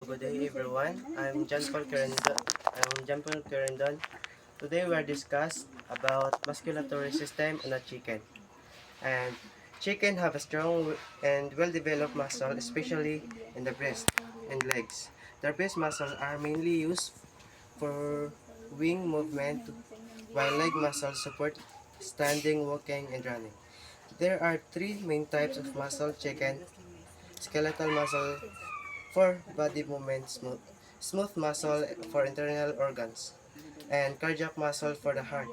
good day everyone. I'm John Paul Quirindon. Today we are discuss about musculatory system in a chicken. And chicken have a strong and well-developed muscle, especially in the breast and legs. Their breast muscles are mainly used for wing movement, while leg muscles support standing, walking, and running. There are three main types of muscle chicken: skeletal muscle for body movement, smooth muscle for internal organs, and cardiac muscle for the heart.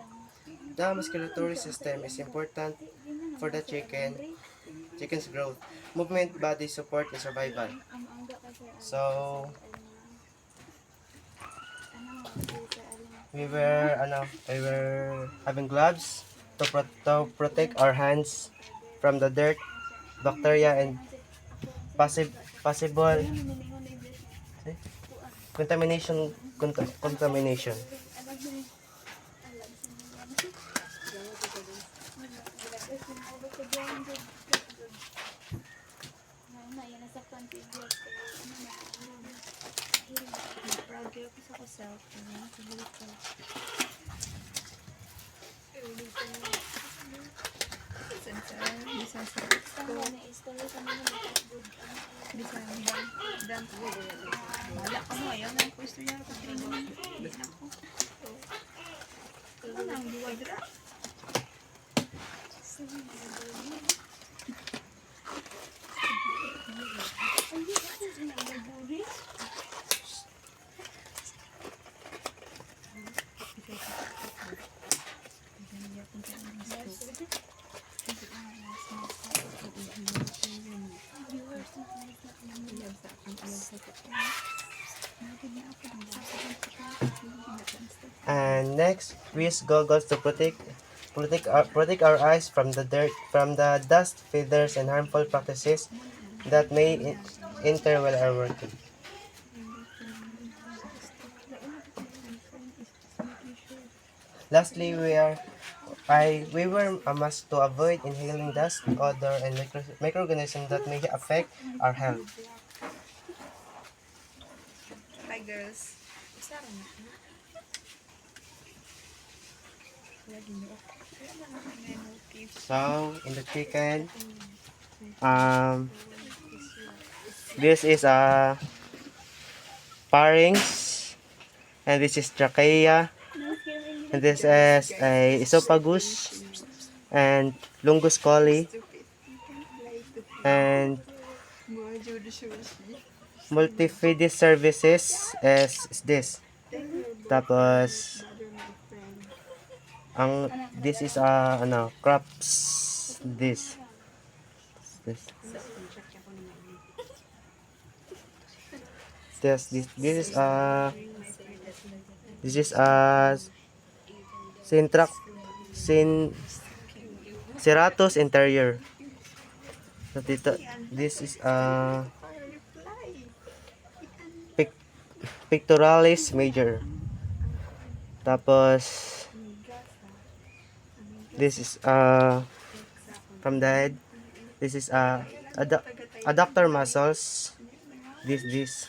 The musculatory system is important for the chicken's growth, movement, body support, and survival. So, we were having gloves to protect our hands from the dirt, bacteria, and possible contamination. And next, we use goggles to protect our eyes from the dirt, from the dust, feathers, and harmful practices that may enter while are working. Lastly, we wear a mask to avoid inhaling dust, odor, and microorganisms that may affect our health. Hi girls. So, in the chicken, um, this is a pharynx, and this is trachea, and this is a esophagus, and longus colli, and multifidus services is this. Tapos, this is crops, this this is syntrac syn serratus interior. So this is pic, pectoralis major. Tapos this is from the head. This is adductor muscles. This this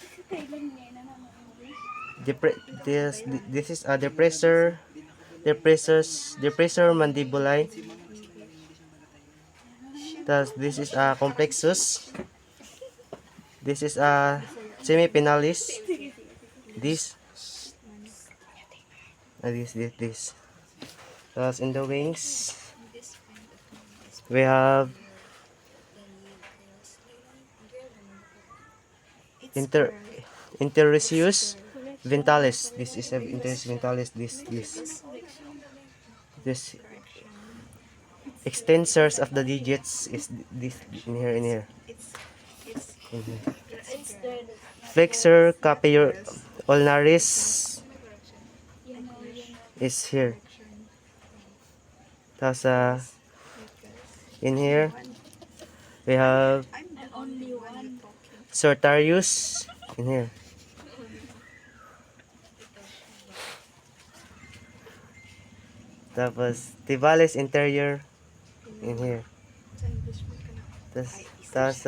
is a depressor mandibulae. Thus, this is a complexus. This is a semipinalis. This this. Thus, in the wings, we have interrisius ventalis. This is a interrisius ventalis. This extensors of the digits is this in here. Flexor capior ulnaris is here. Tapos in here we have Sartorius in here. Tapos tibialis interior in here. Tapos